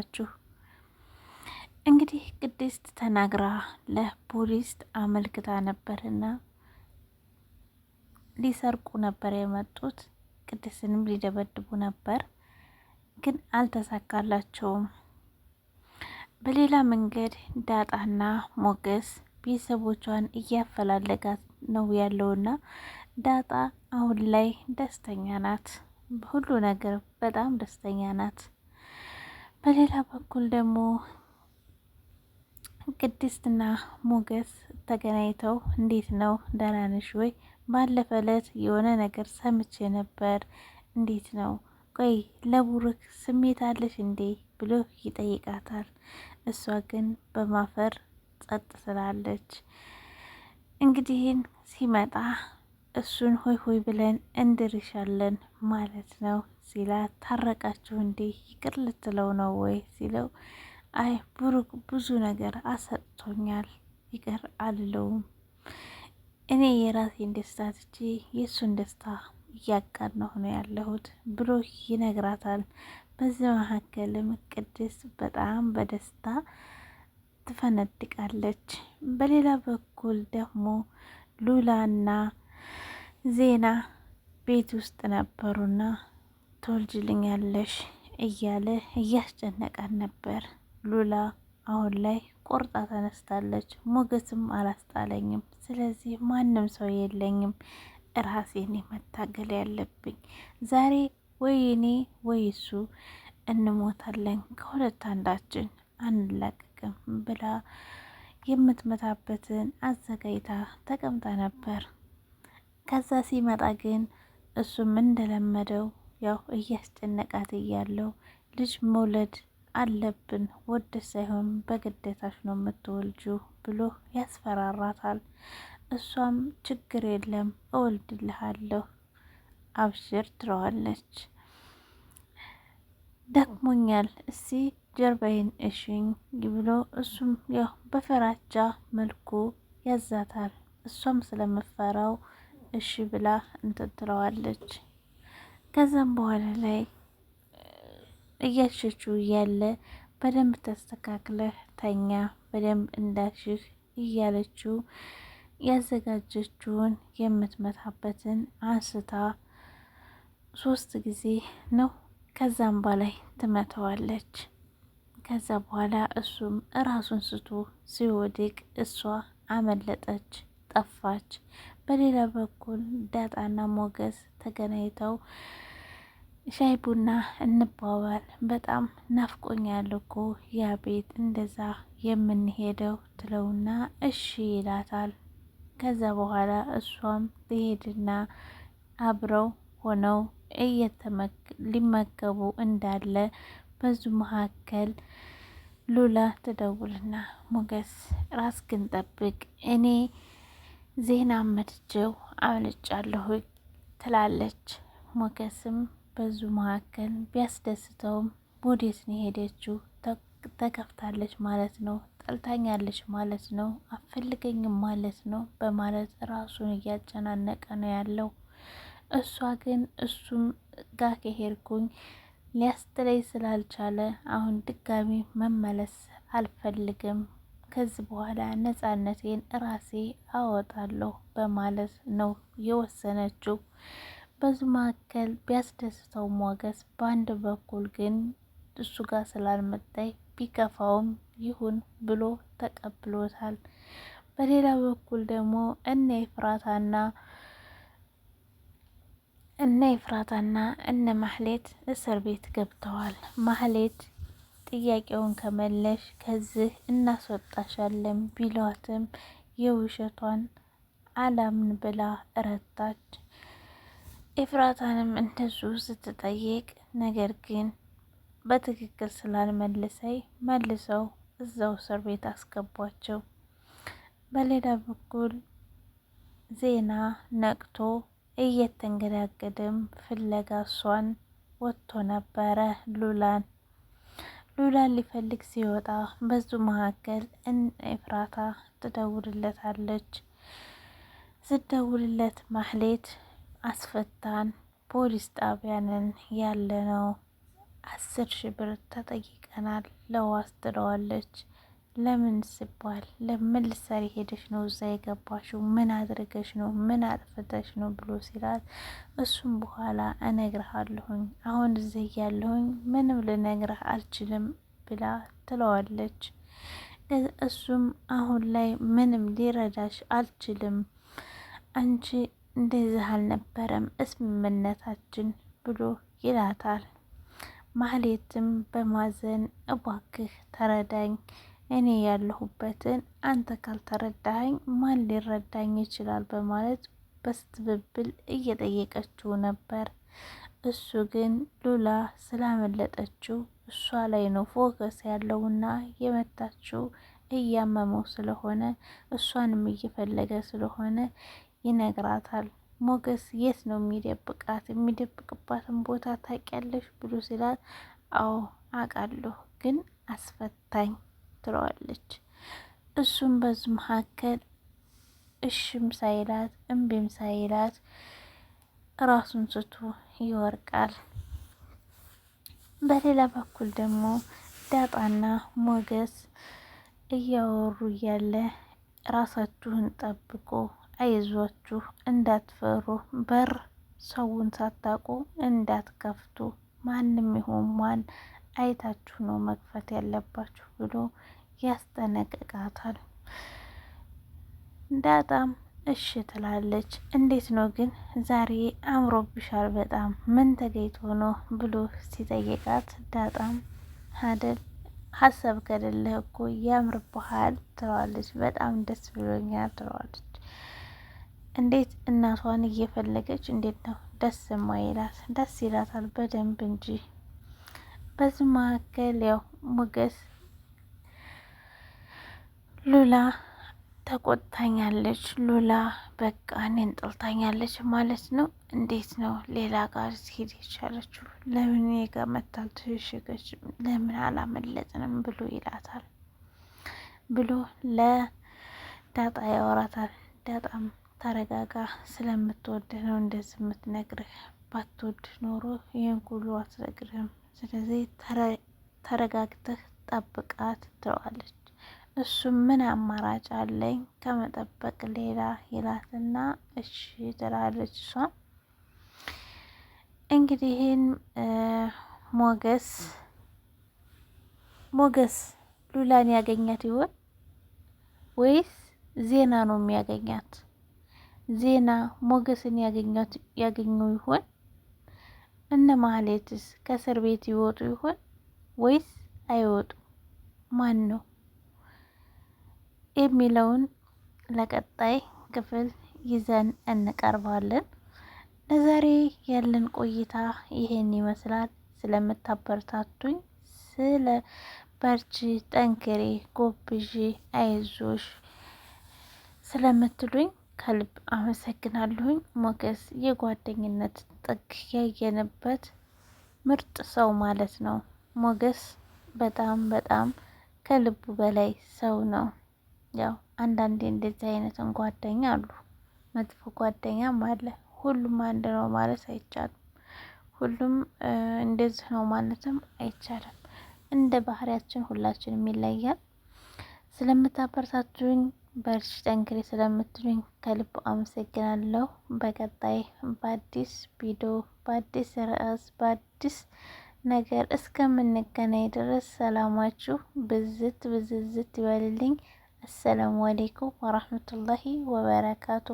ችሁ እንግዲህ ቅድስት ተናግራ ለፖሊስ አመልክታ ነበርና ሊሰርቁ ነበር የመጡት። ቅድስትንም ሊደበድቡ ነበር፣ ግን አልተሳካላቸውም። በሌላ መንገድ ዳጣና ሞገስ ቤተሰቦቿን እያፈላለጋት ነው ያለውና ዳጣ አሁን ላይ ደስተኛ ናት። በሁሉ ነገር በጣም ደስተኛ ናት። በሌላ በኩል ደግሞ ቅድስትና ሞገስ ተገናኝተው እንዴት ነው ደህና ነሽ ወይ? ባለፈ ዕለት የሆነ ነገር ሰምቼ ነበር። እንዴት ነው? ቆይ ለቡሩክ ስሜት አለሽ እንዴ ብሎ ይጠይቃታል። እሷ ግን በማፈር ጸጥ ስላለች እንግዲህን ሲመጣ እሱን ሆይ ሆይ ብለን እንድርሻለን ማለት ነው ሲላት፣ ታረቃችሁ እንዴ? ይቅር ልትለው ነው ወይ ሲለው፣ አይ ብሩክ ብዙ ነገር አሰጥቶኛል፣ ይቅር አልለውም። እኔ የራሴን ደስታ ትቼ የእሱን ደስታ እያጋናሁ ነው ያለሁት ብሎ ይነግራታል። በዚህ መካከልም ቅድስት በጣም በደስታ ትፈነድቃለች። በሌላ በኩል ደግሞ ሉላና ዜና ቤት ውስጥ ነበሩና ትወልጅልኛለሽ እያለ እያስጨነቃት ነበር። ሉላ አሁን ላይ ቆርጣ ተነስታለች። ሞገስም አላስጣለኝም፣ ስለዚህ ማንም ሰው የለኝም፣ ራሴን መታገል ያለብኝ ዛሬ ወይ እኔ ወይ እሱ እንሞታለን፣ ከሁለት አንዳችን አንላቀቅም ብላ የምትመታበትን አዘጋጅታ ተቀምጣ ነበር። ከዛ ሲመጣ ግን እሱም እንደለመደው ያው እያስጨነቃት እያለው ልጅ መውለድ አለብን ወደ ሳይሆን በግዴታሽ ነው የምትወልጁ ብሎ ያስፈራራታል። እሷም ችግር የለም እወልድልሃለሁ አብሽር ትለዋለች። ደክሞኛል እስቲ ጀርባዬን እሽኝ ብሎ እሱም ያው በፈራቻ መልኩ ያዛታል። እሷም ስለምፈራው እሺ ብላ እንትን ትለዋለች። ከዛም በኋላ ላይ እያሸችው እያለ በደንብ ተስተካክለህ ተኛ፣ በደንብ እንዳሽህ እያለችው ያዘጋጀችውን የምትመታበትን አንስታ 3 ጊዜ ነው ከዛም በላይ ትመተዋለች። ከዛ በኋላ እሱም እራሱን ስቶ ሲወድቅ እሷ አመለጠች፣ ጠፋች። በሌላ በኩል ዳጣና ሞገስ ተገናኝተው ሻይ ቡና እንባባል፣ በጣም ናፍቆኛል እኮ ያ ቤት እንደዛ የምንሄደው ትለውና እሺ ይላታል። ከዛ በኋላ እሷም ትሄድና አብረው ሆነው ሊመገቡ እንዳለ በዙ መካከል ሉላ ትደውልና ሞገስ ራስክን ጠብቅ፣ እኔ ዜና መትቼው አምልጫለሁ ትላለች። ሞገስም በዙ መካከል ቢያስደስተውም ወዴት ነው ሄደችው? ተከፍታለች ማለት ነው፣ ጠልታኛለች ማለት ነው፣ አፈልገኝም ማለት ነው በማለት ራሱን እያጨናነቀ ነው ያለው። እሷ ግን እሱም ጋር ከሄድኩኝ ሊያስጥለኝ ስላልቻለ አሁን ድጋሚ መመለስ አልፈልግም፣ ከዚህ በኋላ ነፃነቴን ራሴ አወጣለሁ በማለት ነው የወሰነችው። በዚህ መካከል ቢያስደስተው ሞገስ በአንድ በኩል ግን እሱ ጋር ስላልመጣይ ቢከፋውም ይሁን ብሎ ተቀብሎታል። በሌላ በኩል ደግሞ እነ ኤፍራታና እነ ማህሌት እስር ቤት ገብተዋል። ማህሌት ጥያቄውን ከመለሽ ከዚህ እናስወጣሻለን ቢሏትም የውሸቷን አላምን ብላ እረታች። ኤፍራታንም እንደዚሁ ስትጠይቅ ነገር ግን በትክክል ስላልመለሰይ መልሰው እዛው እስር ቤት አስገቧቸው። በሌላ በኩል ዜና ነቅቶ እየተንገዳገደም ፍለጋ እሷን ወጥቶ ነበረ። ሉላን ሊፈልግ ሲወጣ በዙ መካከል ኤፍራታ ትደውልለታለች። ስደውልለት ማህሌት አስፈታን፣ ፖሊስ ጣቢያንን ያለ ነው 10,000 ብር ተጠይቀናል ይጨንቀናል ለዋስ ትለዋለች። ለምን ሲባል ለምን ልትሰሪ ሄደሽ ነው እዛ የገባሽው? ምን አድርገሽ ነው? ምን አጥፍተሽ ነው ብሎ ሲላት እሱም በኋላ እነግርሃለሁኝ አሁን እዚህ ያለሁኝ ምንም ልነግርህ አልችልም ብላ ትለዋለች። እሱም አሁን ላይ ምንም ሊረዳሽ አልችልም፣ አንቺ እንደዚህ አልነበረም ስምምነታችን ብሎ ይላታል። ማህሌትም በማዘን እባክህ ተረዳኝ፣ እኔ ያለሁበትን አንተ ካልተረዳኸኝ ማን ሊረዳኝ ይችላል በማለት በስትብብል እየጠየቀችው ነበር። እሱ ግን ሉላ ስላመለጠችው እሷ ላይ ነው ፎከስ ያለውና የመታችው እያመመው ስለሆነ እሷንም እየፈለገ ስለሆነ ይነግራታል። ሞገስ የት ነው የሚደብቃት? የሚደብቅባትን ቦታ ታውቂያለሽ ብሎ ሲላት አዎ አውቃለሁ፣ ግን አስፈታኝ ትለዋለች። እሱም በዚህ መካከል እሽም ሳይላት እምቢም ሳይላት ራሱን ስቶ ይወርቃል። በሌላ በኩል ደግሞ ዳጣና ሞገስ እያወሩ እያለ ራሳችሁን ጠብቁ፣ አይዟችሁ፣ እንዳትፈሩ፣ በር ሰውን ሳታውቁ እንዳትከፍቱ፣ ማንም ይሁን ማን አይታችሁ ነው መክፈት ያለባችሁ ብሎ ያስጠነቅቃታል። ዳጣም እሺ ትላለች። እንዴት ነው ግን ዛሬ አምሮብሻል በጣም ምን ተገይቶ ነው ብሎ ሲጠይቃት ዳጣም አደል ሀሳብ ከሌለህ እኮ ያምርብሃል ትለዋለች። በጣም ደስ ብሎኛል ትለዋለች። እንዴት እናቷን እየፈለገች እንዴት ነው ደስ የማይላት? ደስ ይላታል በደንብ እንጂ። በዚህ መካከል ያው ሞገስ ሉላ ተቆጥታኛለች፣ ሉላ በቃ እኔን ጠልታኛለች ማለት ነው። እንዴት ነው ሌላ ጋር ሲሄድ የቻለችው? ለምን እኔ ጋር መታ አልተሸሸገችም? ለምን አላመለጥንም ብሎ ይላታል ብሎ ለዳጣ ያወራታል። ዳጣም ተረጋጋ፣ ስለምትወድህ ነው እንደዚህ የምትነግርህ፣ ባትወድህ ኖሮ ይህን ሁሉ አትነግርህም። ስለዚህ ተረጋግተህ ጠብቃት ትለዋለች። እሱም ምን አማራጭ አለኝ ከመጠበቅ ሌላ ይላትና እሺ ትላለች። እሷ እንግዲህ ይህን ሞገስ ሉላን ያገኛት ይሆን ወይስ ዜና ነው የሚያገኛት? ዜና ሞገስን ያገኘው ይሆን? እነ ማህሌትስ ከእስር ቤት ይወጡ ይሆን ወይስ አይወጡ? ማን ነው የሚለውን ለቀጣይ ክፍል ይዘን እንቀርባለን። ለዛሬ ያለን ቆይታ ይሄን ይመስላል። ስለምታበረታቱኝ፣ ስለ በርቺ፣ ጠንክሬ፣ ጎብዢ፣ አይዞሽ ስለምትሉኝ ከልብ አመሰግናለሁኝ። ሞገስ የጓደኝነት ጥግ ያየንበት ምርጥ ሰው ማለት ነው። ሞገስ በጣም በጣም ከልቡ በላይ ሰው ነው። ያው አንዳንዴ እንደዚህ አይነትን ጓደኛ አሉ፣ መጥፎ ጓደኛም አለ። ሁሉም አንድ ነው ማለት አይቻልም። ሁሉም እንደዚህ ነው ማለትም አይቻልም። እንደ ባህሪያችን ሁላችንም ይለያል። ስለምታበረታቱኝ በርቺ ጠንክሪ ስለምትሉኝ ከልብ አመሰግናለሁ። በቀጣይ በአዲስ ቪዲዮ በአዲስ ርዕስ በአዲስ ነገር እስከምንገናኝ ድረስ ሰላማችሁ ብዝት ብዝዝት ይበልልኝ። አሰላሙ አሌይኩም ወራህመቱላሂ ወበረካቱ።